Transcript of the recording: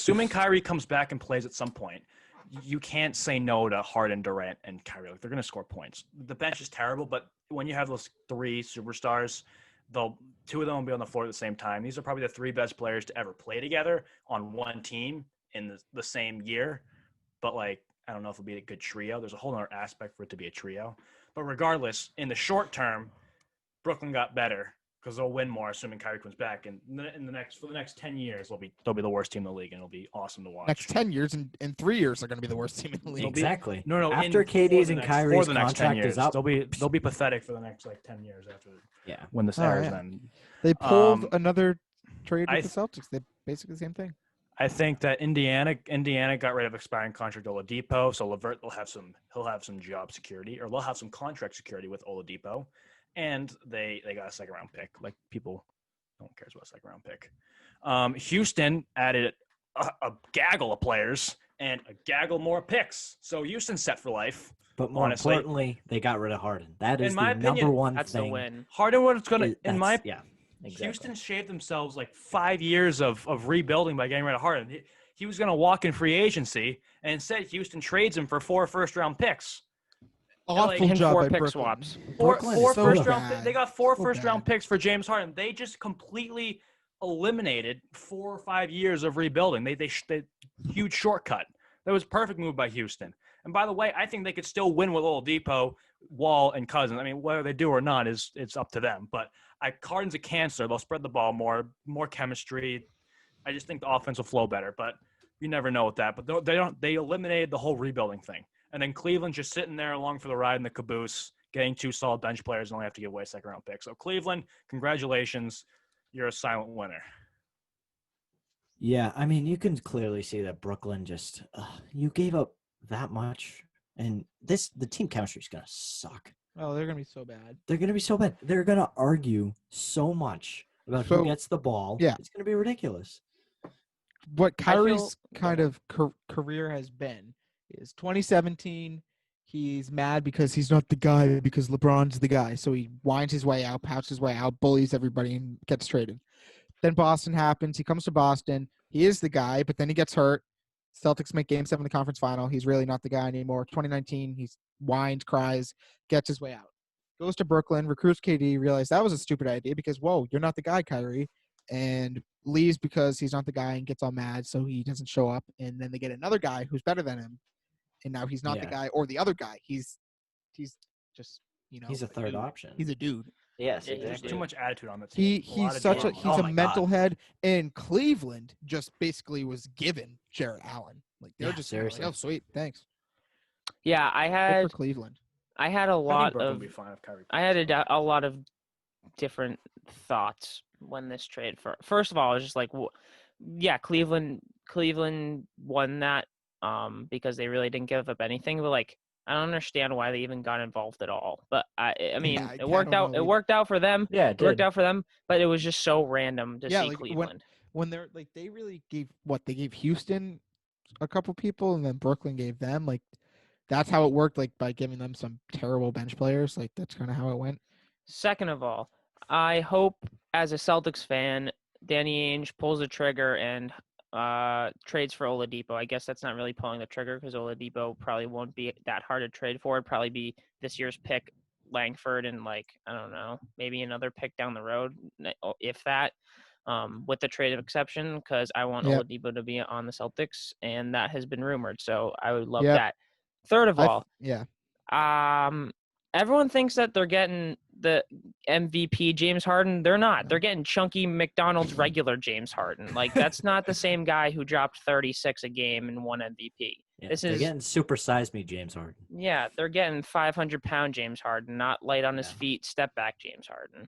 assuming Kyrie comes back and plays at some point, you can't say no to Harden, Durant, and Kyrie. Like, they're going to score points. The bench is terrible, but when you have those three superstars, two of them will be on the floor at the same time. These are probably the three best players to ever play together on one team in the same year. But, like, I don't know if it'll be a good trio. There's a whole other aspect for it to be a trio. But regardless, in the short term, Brooklyn got better because they'll win more, assuming Kyrie comes back. And for the next 10 years, they'll be the worst team in the league, and it'll be awesome to watch. Next 10 years and 3 years are going to be the worst team in the league. Exactly. No. After KD's and Kyrie's contract is up, they'll be pathetic for the next 10 years after. Yeah. When this airs, then they pulled another trade with the Celtics. They basically the same thing. I think that Indiana got rid of expiring contract Oladipo, so LeVert he'll have some job security, or they'll have some contract security with Oladipo, and they got a second round pick. Like, people don't care about a second round pick. Houston added a gaggle of players and a gaggle more picks, so Houston's set for life. But more importantly, they got rid of Harden. That is the number one that's thing. The win. Harden was going to, Exactly. Houston shaved themselves like 5 years of rebuilding by getting rid of Harden. He was going to walk in free agency, and instead Houston trades him for 4 first-round picks. Awful job 4 by pick Brooklyn. swaps. Four so first-round. bad. They got 4 So first-round bad. picks for James Harden. They just completely eliminated 4 or 5 years of rebuilding. They huge shortcut. That was a perfect move by Houston. And by the way, I think they could still win with Oladipo, Wall, and Cousins. I mean, whether they do or not it's up to them. But Harden's a cancer. They'll spread the ball more chemistry. I just think the offense will flow better. But you never know with that. But they eliminated the whole rebuilding thing. And then Cleveland just sitting there along for the ride in the caboose, getting 2 solid bench players and only have to give away a second-round pick. So Cleveland, congratulations. You're a silent winner. Yeah, I mean, you can clearly see that Brooklyn just you gave up that much, and the team chemistry is gonna suck. Oh, they're going to be so bad. They're gonna be so bad. They're gonna argue so much about who gets the ball. Yeah. It's gonna be ridiculous. What Kyrie's kind of career has been is 2017. He's mad because he's not the guy because LeBron's the guy. So he winds his way out, pouts his way out, bullies everybody, and gets traded. Then Boston happens. He comes to Boston. He is the guy, but then he gets hurt. Celtics make Game 7 of the conference final. He's really not the guy anymore. 2019, he whines, cries, gets his way out. Goes to Brooklyn, recruits KD, realizes that was a stupid idea because, whoa, you're not the guy, Kyrie, and leaves because he's not the guy and gets all mad, so he doesn't show up. And then they get another guy who's better than him, and now he's not the guy or the other guy. He's just, he's a third option. He's a dude. Yes, There's exactly. too much attitude on the team. He's a mental head. And Cleveland just basically was given Jarrett Allen. Like, they're just seriously. like, oh, sweet, thanks. Yeah, I Good had for Cleveland. I had a lot of Kyrie. I had a lot of different thoughts when this trade. First of all, I was just like, Cleveland won that because they really didn't give up anything. But like, I don't understand why they even got involved at all. But I mean, it worked out. It worked out for them. Yeah, it worked out for them. But it was just so random to see like Cleveland. When they're like, they really gave they gave Houston a couple people, and then Brooklyn gave them, like, that's how it worked. Like, by giving them some terrible bench players, like, that's kind of how it went. Second of all, I hope as a Celtics fan, Danny Ainge pulls the trigger and trades for Oladipo. I guess that's not really pulling the trigger because Oladipo probably won't be that hard to trade for. It'd probably be this year's pick, Langford, and like, I don't know, maybe another pick down the road, if that, with the trade of exception, because I want Oladipo to be on the Celtics, and that has been rumored. So I would love that. Third of all, everyone thinks that they're getting the MVP James Harden. They're not. They're getting chunky McDonald's regular James Harden. Like, that's not the same guy who dropped 36 a game and won MVP. Yeah, they're getting supersized me James Harden. Yeah, they're getting 500-pound James Harden, not light on his feet, step back James Harden.